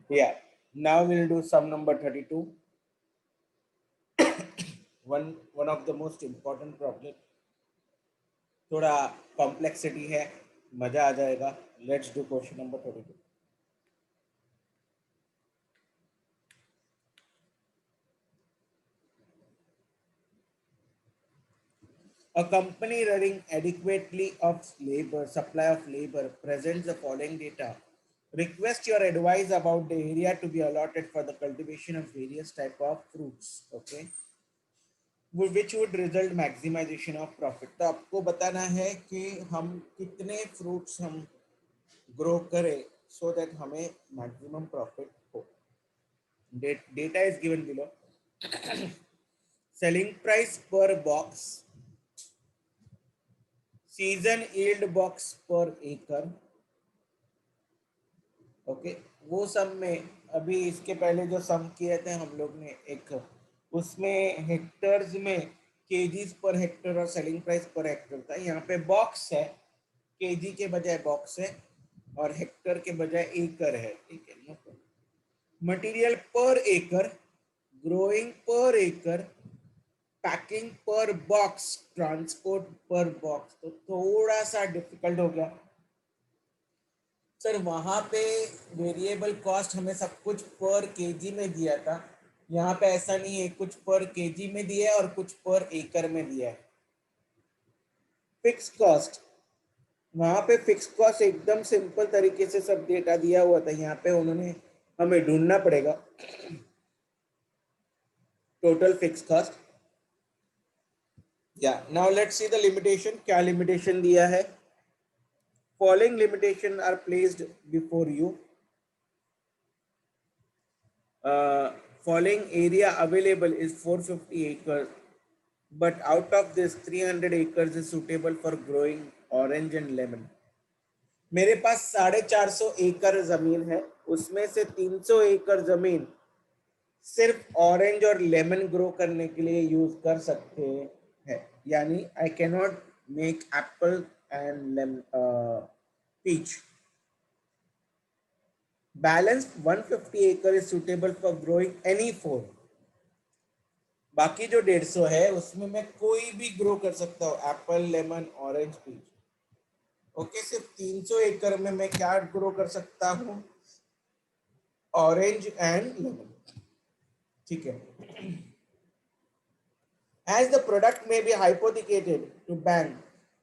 Yeah. Now we'll do sum number 32. One of the most important problem. थोड़ा complexity है, मजा आ जाएगा. Let's do question number 32. A company running adequately of labor, supply of labor, presents the following data. Request your advice about the area to be allotted for the cultivation of various type of fruits. Okay. Which would result maximization of profit. तो आपको बताना है कि हम कितने fruits हम grow करें so that हमें maximum profit हो. Data is given below. Selling price per box, season yield box per acre. Okay. वो सम में अभी इसके पहले जो सम किए थे हम लोग ने एक, उसमें हेक्टर्स में केजीज पर हेक्टर और सेलिंग प्राइस पर हेक्टर था. यहाँ पे बॉक्स है, केजी के बजाय बॉक्स है और हेक्टर के बजाय एकड़ है. ठीक है, नो प्रॉब्लम. मटेरियल पर एकड़, ग्रोइंग पर एकड़, पैकिंग पर बॉक्स, ट्रांसपोर्ट पर बॉक्स. तो थोड़ा सा डिफिकल्ट हो गया सर. वहां पे वेरिएबल कॉस्ट हमें सब कुछ पर केजी में दिया था. यहाँ पे ऐसा नहीं है, कुछ पर केजी में दिया है और कुछ पर एकड़ में दिया है. फिक्स कॉस्ट, वहां पे फिक्स कॉस्ट एकदम सिंपल तरीके से सब डेटा दिया हुआ था. यहाँ पे उन्होंने हमें ढूंढना पड़ेगा total fix cost. Yeah now let's see the limitation. क्या लिमिटेशन दिया है? Following limitation are placed before you. Following area available is 450 acres, but out of this 300 acres is suitable for growing orange and lemon. मेरे पास 450 एकड़ जमीन है, उसमें से 300 एकड़ जमीन सिर्फ ऑरेंज और लेमन ग्रो करने के लिए यूज कर सकते हैं. यानी I can not make apple and peach. Balanced 150 acre is suitable for growing any four. बाकी जो 150 है उसमें मैं कोई भी ग्रो कर सकता हूँ, apple, lemon, orange, peach. Okay. सिर्फ 300 एकड़ में मैं क्या ग्रो कर सकता हूँ? Orange and lemon. ठीक है. As the product may be hypothecated to bank,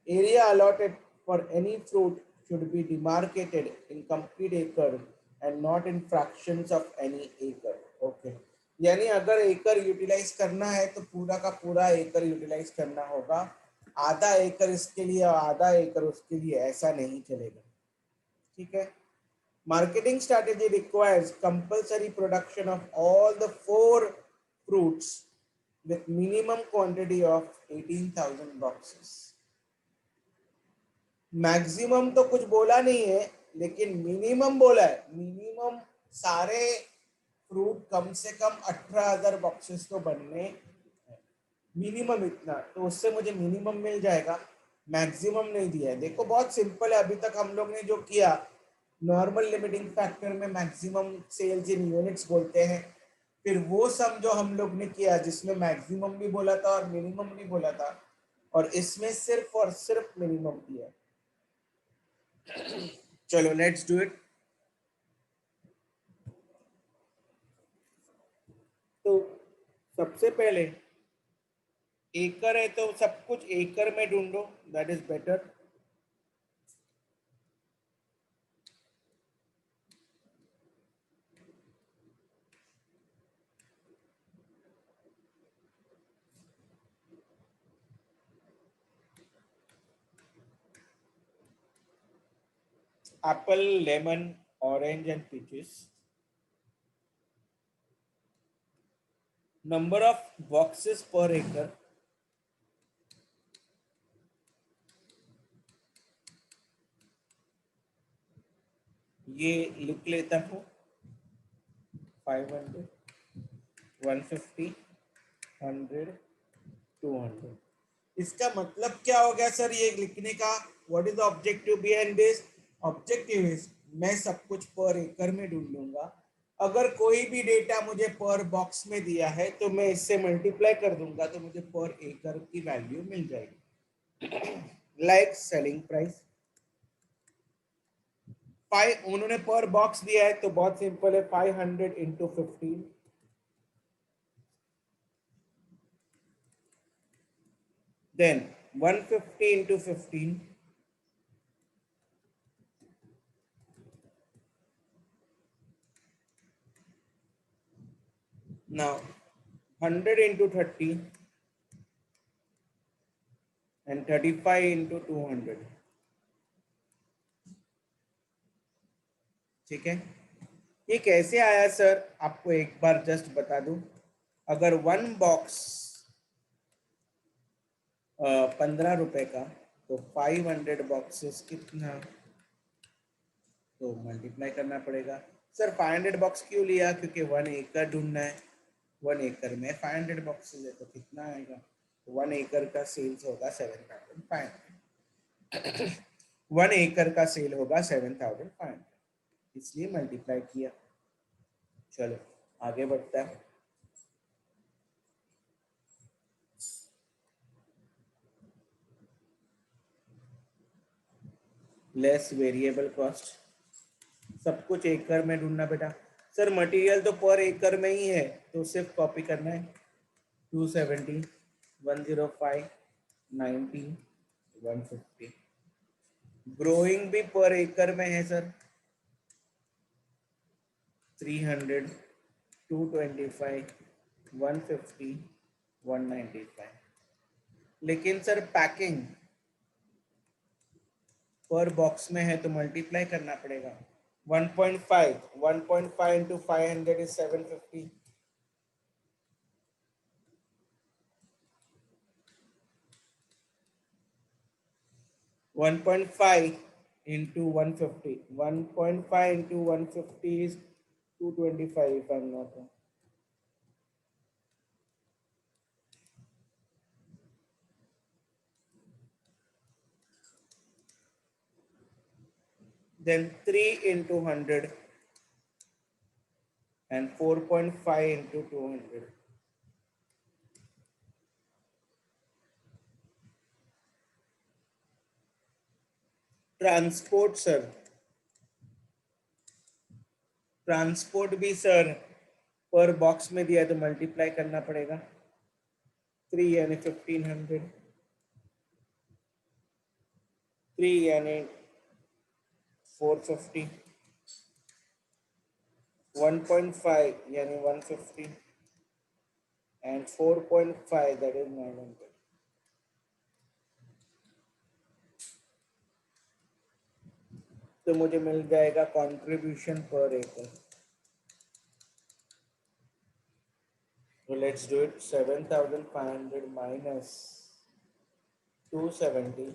area allotted for any fruit should be demarcated in complete acre and not in fractions of any acre. Okay. यानी अगर एकड़ utilise करना है तो पूरा का पूरा एकड़ यूटिलाइज करना होगा. आधा एकड़ इसके लिए और आधा एकड़ उसके लिए, ऐसा नहीं चलेगा. ठीक है. Marketing strategy requires compulsory production of all the four fruits with minimum quantity of 18,000 boxes. Maximum तो कुछ बोला नहीं है, लेकिन मिनिमम बोला है. मिनिमम सारे फ्रूट कम से कम 18,000 बॉक्सेस तो बनने, मिनिमम इतना. तो उससे मुझे मिनिमम मिल जाएगा, मैक्सिमम नहीं दिया है. देखो बहुत सिंपल है. अभी तक हम लोग ने जो किया, नॉर्मल लिमिटिंग फैक्टर में मैक्सिमम सेल्स इन यूनिट्स बोलते हैं. फिर वो सम जो हम लोग ने किया जिसमें मैक्सिमम भी बोला था और मिनिमम भी बोला था, और इसमें सिर्फ और सिर्फ मिनिमम दिया. चलो लेट्स डू इट. तो सबसे पहले एकड़ है तो सब कुछ एकड़ में ढूंढो, that is better. Apple, lemon, orange and peaches. Number of boxes पर एकड़, ये लिख लेता हूँ. 500, 150, 100, 200. इसका मतलब क्या हो गया सर ये लिखने का? What is the objective behind this? Objective is मैं सब कुछ पर एकड़ में ढूंढ लूंगा अगर कोई भी डेटा मुझे पर बॉक्स में दिया है तो मैं इससे मल्टीप्लाई कर दूंगा तो मुझे पर एकड़ की वैल्यू मिल जाएगी। लाइक सेलिंग प्राइस 5, उन्होंने पर बॉक्स दिया है तो बहुत सिंपल है, 500 into 15, then 150 into 15, now 100 into 30 and 35 into 200। ठीक है, ये कैसे आया सर, आपको एक बार जस्ट बता दूं। अगर वन बॉक्स 15 रुपए का, तो 500 बॉक्सेस कितना, तो मल्टीप्लाई करना पड़ेगा। सर 500 बॉक्स क्यों लिया, क्योंकि 1 एकड़ ढूंढना है। 1 एकड़ में 500 बॉक्सेस है तो कितना आएगा, 1 एकड़ का सेल्स होगा 7,500। 1 एकड़ का सेल होगा 7,500, इसलिए मल्टीप्लाई किया। चलो आगे बढ़ता है। लेस वेरिएबल कॉस्ट, सब कुछ एकड़ में ढूंढना बेटा। सर मटेरियल तो पर एकड़ में ही है तो सिर्फ कॉपी करना है। 270, 105, 90, 150। ग्रोइंग भी पर एकड़ में है सर, 300, 225, 150, 195। लेकिन सर पैकिंग पर बॉक्स में है तो मल्टीप्लाई करना पड़ेगा। 1.5, 1.5 into 500 is 750। 1.5 into 150, 1.5 into 150 is 225 if I'm not wrong. Then 3 into 100 and 4.5 into 200. Transport sir, transport भी सर पर बॉक्स में दिया तो मल्टीप्लाई करना पड़ेगा। 3 यानी 1500, 3 यानी 450, 1.5 यानी 150 and 4.5 that is 900। तो मुझे मिल जाएगा कंट्रीब्यूशन पर एकड़। So let's do it, 7,500 minus 270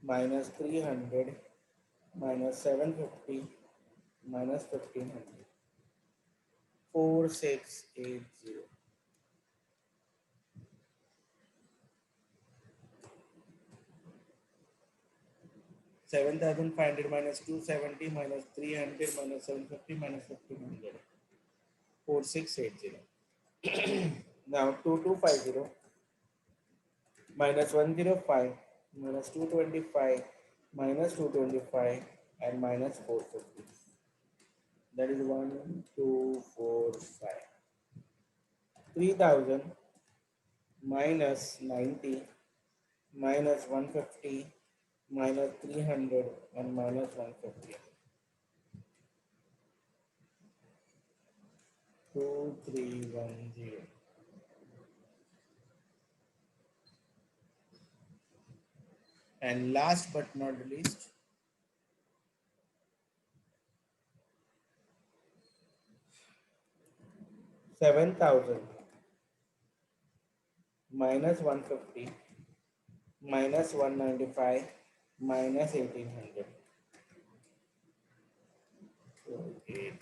minus 300 minus 750 minus 1500, 4680। 7,500 minus 270 minus 300 minus 750 minus 1500, 4680। Now 2250 minus 105 minus 225 minus 225 and minus 450, that is 1 2 4 5। 3000 minus 90 minus 150 minus 300 and minus 150, 2310। And last but not least, 7,000 minus 150 minus 195 minus 1800, 285।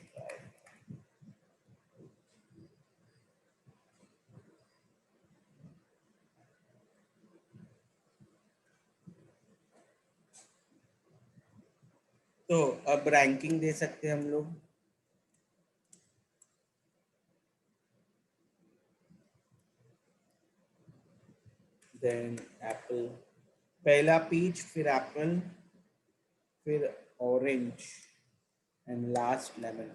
तो अब ranking दे सकते हैं हम लोग। Then Apple, पहला peach, फिर Apple, फिर orange and last lemon.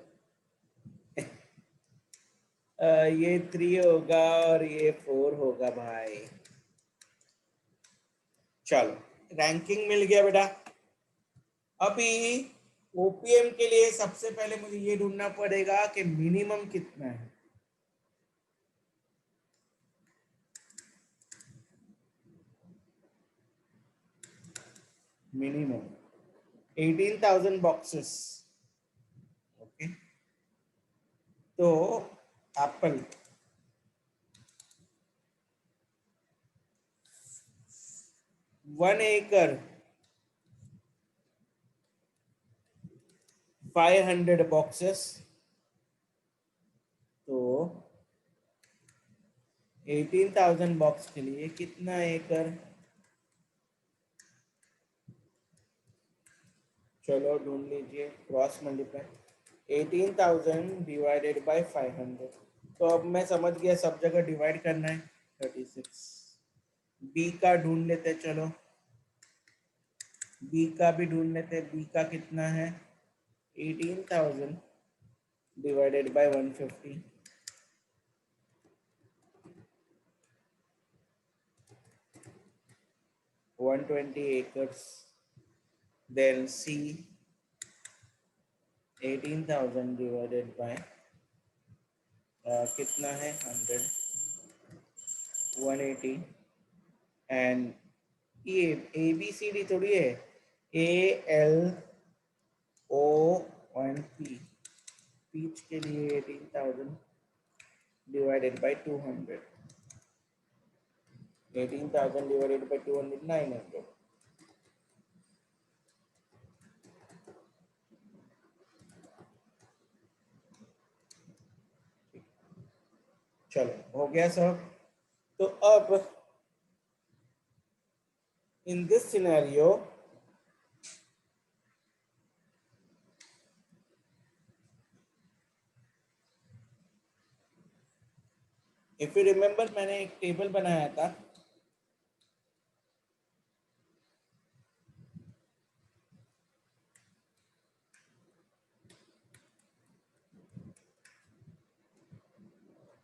ये 3 होगा और ये 4 होगा भाई। चलो रैंकिंग मिल गया बेटा। अभी ओपीएम के लिए सबसे पहले मुझे ये ढूंढना पड़ेगा कि मिनिमम कितना है। Minimum 18,000 boxes. ओके, तो एप्पल 1 एकड़ 500 बॉक्सेस, तो 18,000 बॉक्स के लिए कितना एकड़? चलो ढूंढ लीजिए, क्रॉस मल्टीप्लाई 18,000 डिवाइडेड बाय 500। तो अब मैं समझ गया सब जगह डिवाइड करना है 36। बी का ढूंढ लेते, चलो बी का भी ढूंढ लेते। बी का कितना है? 18,000 divided by 150, 120 acres. Then C 18,000 divided by कितना है 100, 180 एंड ये ए बी सी डी थोड़ी है, A L O and P. Peach के लिए 18,000 डिवाइडेड बाय 200, 18,000 डिवाइडेड बाय 200 900। चलो हो गया सब। तो अब in this scenario if you remember मैंने एक टेबल बनाया था।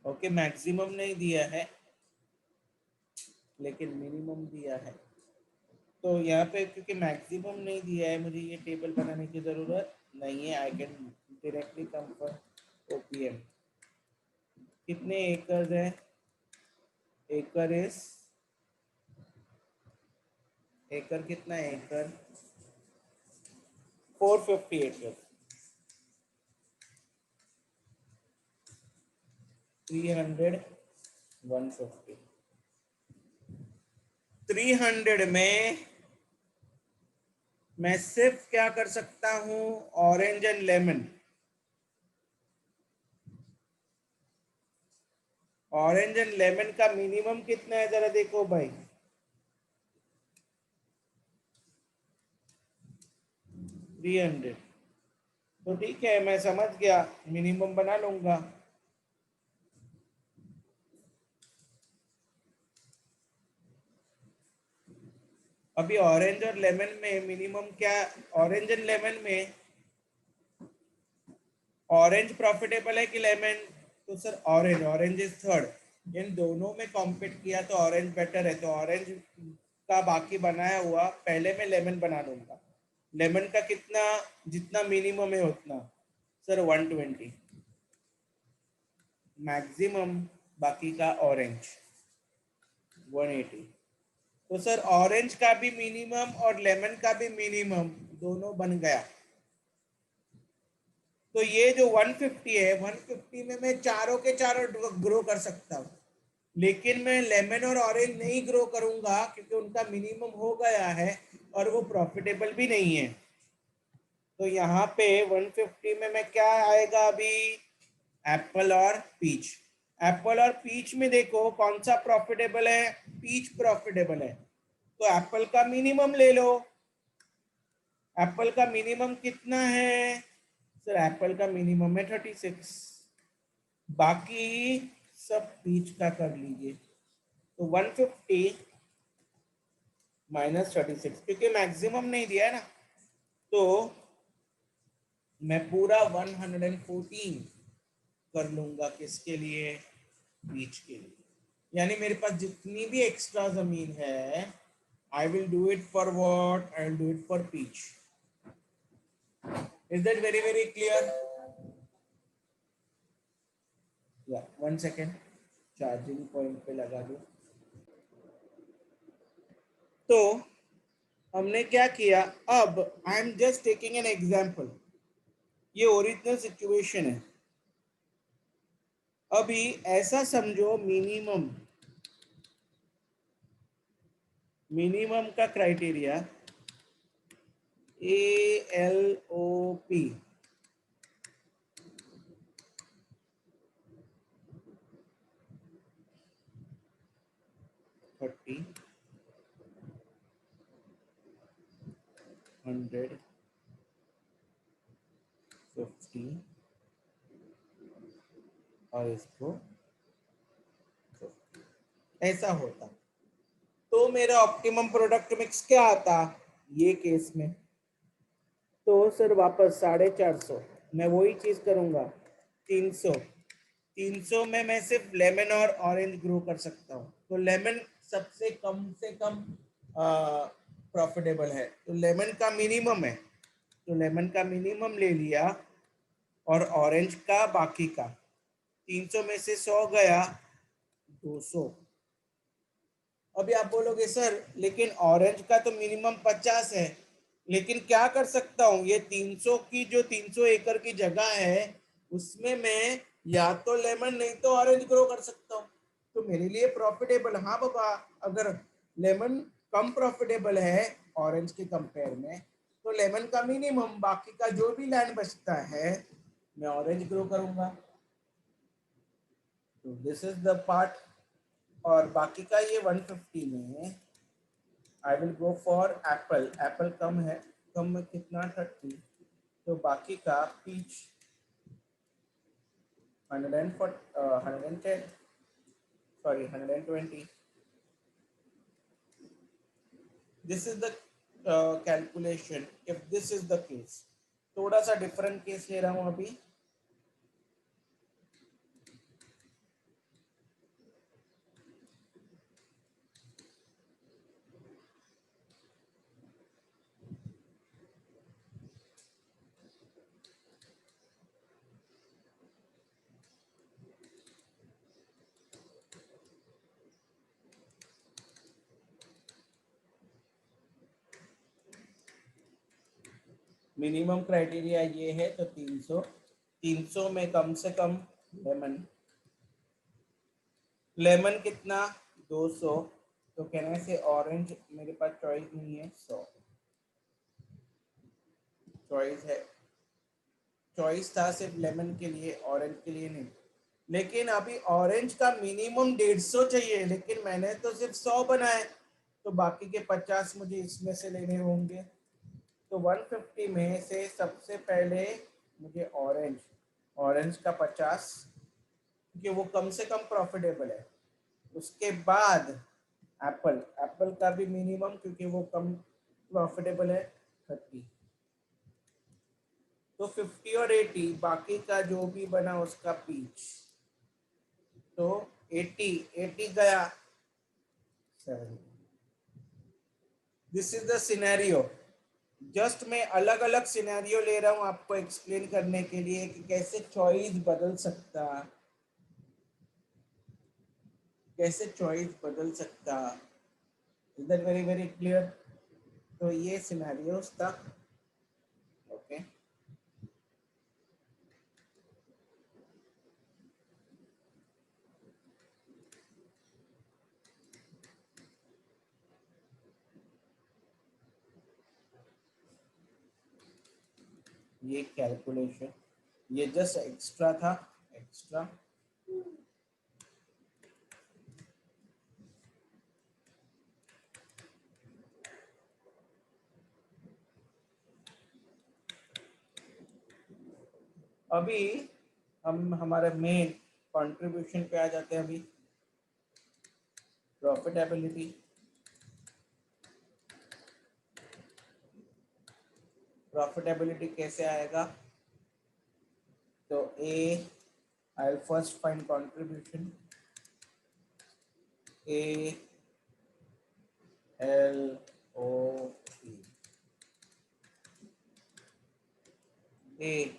ओके, मैक्सिमम नहीं दिया है लेकिन मिनिमम दिया है। तो यहाँ पे क्योंकि मैक्सिमम नहीं दिया है, मुझे ये टेबल बनाने की ज़रूरत नहीं है। I can directly come for OPM. कितने एकड़ है? एकड़ इज, एकड़ कितना है? एकड़ 450 एकड़, 300, 150। 300 में मैं सिर्फ क्या कर सकता हूँ? Orange and lemon. Orange and lemon का मिनिमम कितना है जरा देखो भाई। 300। तो ठीक है, मैं समझ गया, मिनिमम बना लूंगा। अभी ऑरेंज और लेमन में मिनिमम क्या? ऑरेंज एंड लेमन में ऑरेंज प्रॉफिटेबल है कि लेमन? तो sir orange, orange is third. इन दोनों में कॉम्पीट किया तो ऑरेंज बेटर है, तो ऑरेंज का बाकी बनाया हुआ पहले मैं लेमन बना लूंगा। लेमन का कितना? जितना मिनिमम है उतना। सर 120 मैक्सिमम, बाकी का ऑरेंज 180। तो सर ऑरेंज का भी मिनिमम और लेमन का भी मिनिमम दोनों बन गया। तो ये जो 150 है, 150 में मैं चारों के चारों ग्रो कर सकता हूँ, लेकिन मैं लेमन और ऑरेंज नहीं ग्रो करूंगा क्योंकि उनका मिनिमम हो गया है और वो प्रॉफिटेबल भी नहीं है। तो यहाँ पे 150 में मैं क्या आएगा अभी? एप्पल और पीच। एप्पल और पीच में देखो कौन सा प्रॉफिटेबल है? पीच प्रॉफिटेबल है, तो एप्पल का मिनिमम ले लो। एप्पल का मिनिमम कितना है? सर एप्पल का मिनिमम है 36, बाकी सब पीच का कर लीजिए। तो 150 -36, क्योंकि मैक्सिमम नहीं दिया है ना, तो मैं पूरा 114 कर लूंगा किसके लिए, बीच के लिए। यानी मेरे पास जितनी भी एक्स्ट्रा जमीन है, I will do it for what, I will do it for peach. Is that very very clear? Yeah 1 second, charging point पे लगा दूं। तो हमने क्या किया, अब I am just taking an example, ये ओरिजिनल सिचुएशन है। अभी ऐसा समझो, मिनिमम का क्राइटेरिया ALOP 30, 100, 50 और इसको 50, ऐसा होता तो मेरा ऑप्टिमम प्रोडक्ट मिक्स क्या आता ये केस में। तो सर वापस 450, मैं वही चीज करूंगा। 300, 300 में मैं सिर्फ लेमन और ऑरेंज ग्रो कर सकता हूँ, तो लेमन सबसे कम से कम प्रॉफिटेबल है, तो लेमन का मिनिमम है, तो लेमन का मिनिमम ले लिया, और ऑरेंज का बाकी का। 300 में से 100 गया, 200। अभी आप बोलोगे सर लेकिन ऑरेंज का तो मिनिमम 50 है, लेकिन क्या कर सकता हूँ, ये 300 की जो 300 एकड़ की जगह है उसमें मैं या तो लेमन नहीं तो ऑरेंज ग्रो कर सकता हूँ, तो मेरे लिए प्रॉफिटेबल। हाँ बाबा, अगर लेमन कम प्रॉफिटेबल है ऑरेंज के कंपेयर में, तो लेमन का मिनिमम, बाकी का जो भी लैंड बचता है मैं ऑरेंज ग्रो करूंगा। तो दिस इज द पार्ट। और बाकी का ये 150 में I will go for apple. Apple कम है, कम में कितना, 30, तो बाकी का peach 110, sorry 120। This is the calculation if this is the case. थोड़ा सा डिफरेंट केस ले रहा हूँ अभी। मिनिमम क्राइटेरिया ये है, तो 300, 300 में कम से कम लेमन, लेमन कितना, 200, तो कहने से ऑरेंज मेरे पास चॉइस नहीं है, 100 चॉइस है। चॉइस था सिर्फ लेमन के लिए, ऑरेंज के लिए नहीं। लेकिन अभी ऑरेंज का मिनिमम 150 चाहिए, लेकिन मैंने तो सिर्फ 100 बनाए, तो बाकी के 50 मुझे इसमें से लेने होंगे। तो 150 में से सबसे पहले मुझे ऑरेंज, ऑरेंज का 50, क्योंकि वो कम से कम प्रॉफिटेबल है। उसके बाद एप्पल, एप्पल का भी मिनिमम, क्योंकि वो कम प्रॉफिटेबल है, 30। तो 50 और 80, बाकी का जो भी बना उसका पीच, तो 80, 80 गया 7। This is the scenario. Just मैं अलग अलग सिनेरियो ले रहा हूँ आपको एक्सप्लेन करने के लिए कि कैसे चॉइस बदल सकता, कैसे चॉइस बदल सकता। Is that very very clear? तो ये सिनेरियोस था। ओके, ये कैलकुलेशन, ये जस्ट एक्स्ट्रा था, एक्स्ट्रा। अभी हम हमारे मेन कंट्रीब्यूशन पे आ जाते हैं। अभी प्रॉफिटेबिलिटी, प्रॉफिटेबिलिटी कैसे आएगा? तो uh, I first find contribution, A L O P. A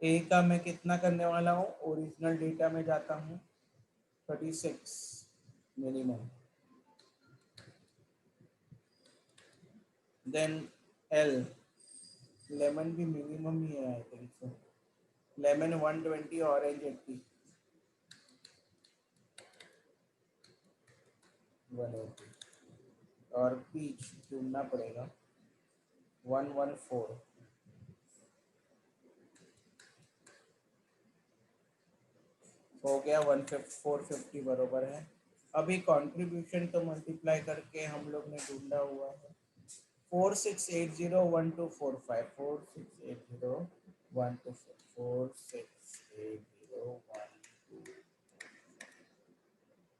A का मैं कितना करने वाला हूँ? ओरिजिनल डेटा में जाता हूँ 36 मिनिमम। देन एल, लेमन भी मिनिमम ही है I think so. Lemon 120, orange 80, 180। और पीच ढूंढना पड़ेगा 114। हो गया 450 बरोबर है। अभी कंट्रीब्यूशन तो मल्टीप्लाई करके हम लोग ने ढूंढा हुआ है 46801245, 468012,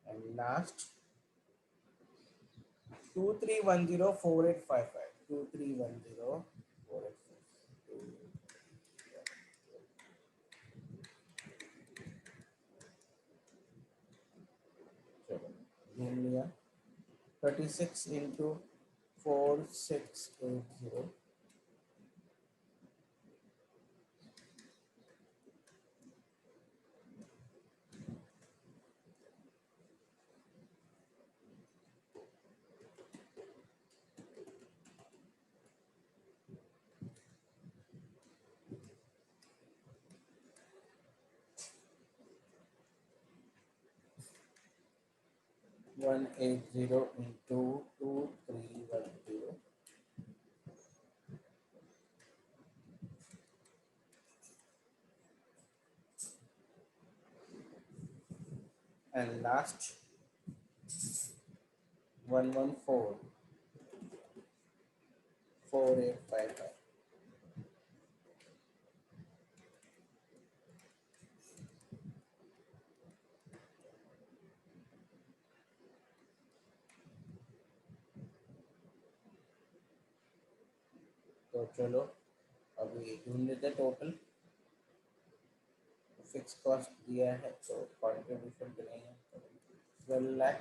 एंड लास्ट 23104855, 23104855। चलो ढूंढ लिया। 36 इंटू 4680, 180 इंटू 2310, and last 1144855। तो चलो अभी ढूंढ लेते टोटल। फिक्स कॉस्ट दिया है तो कंट्रीब्यूशन तो नहीं है, 12 लाख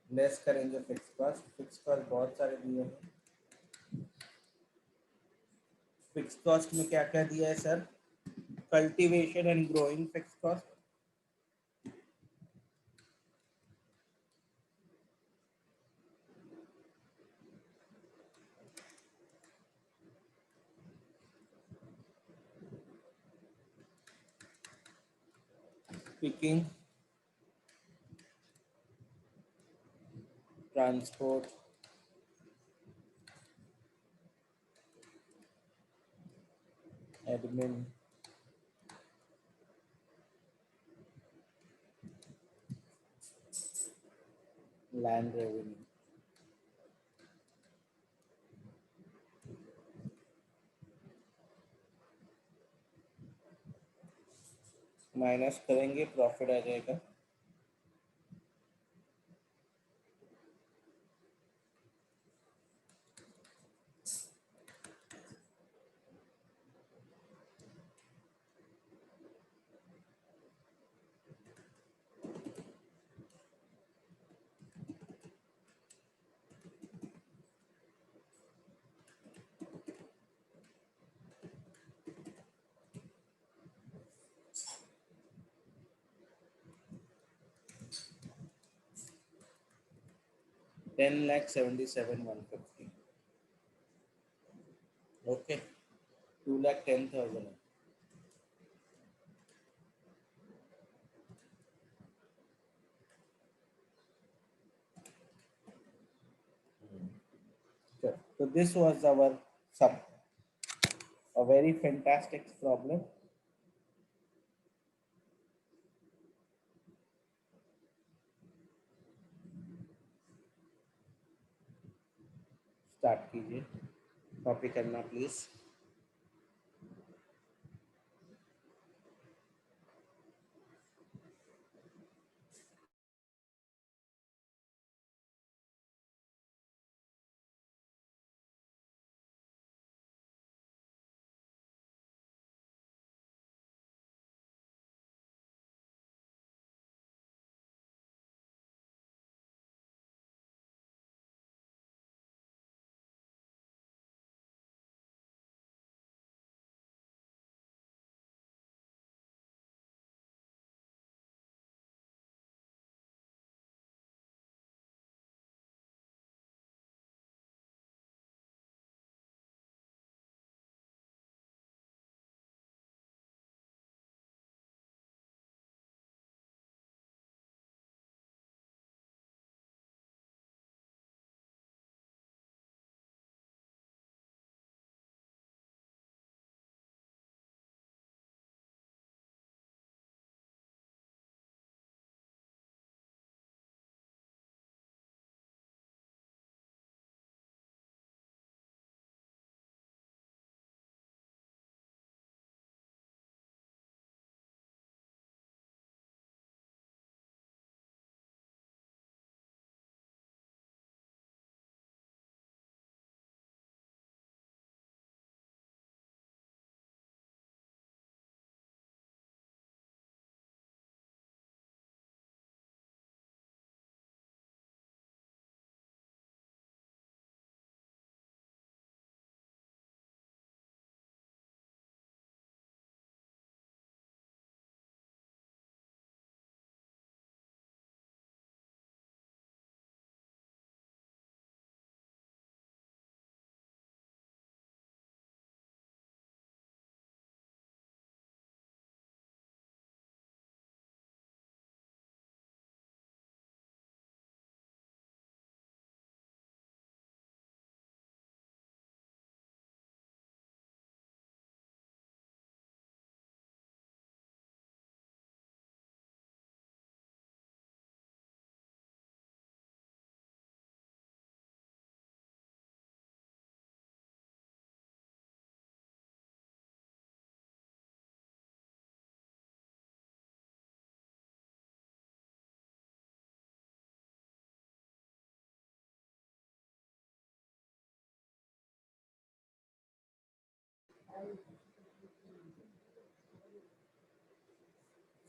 लेस करेंगे फिक्स कॉस्ट। फिक्स कॉस्ट बहुत सारे दिए हैं। फिक्स कॉस्ट में क्या क्या दिया है sir? Cultivation and growing fix cost, picking, transport, admin, land revenue. Minus करेंगे प्रॉफिट आ जाएगा। $10,77,150। Okay, 2,10,000। So this was our sub, a very fantastic problem. Start कीजिए, कॉपी करना प्लीज।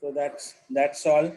So that's all.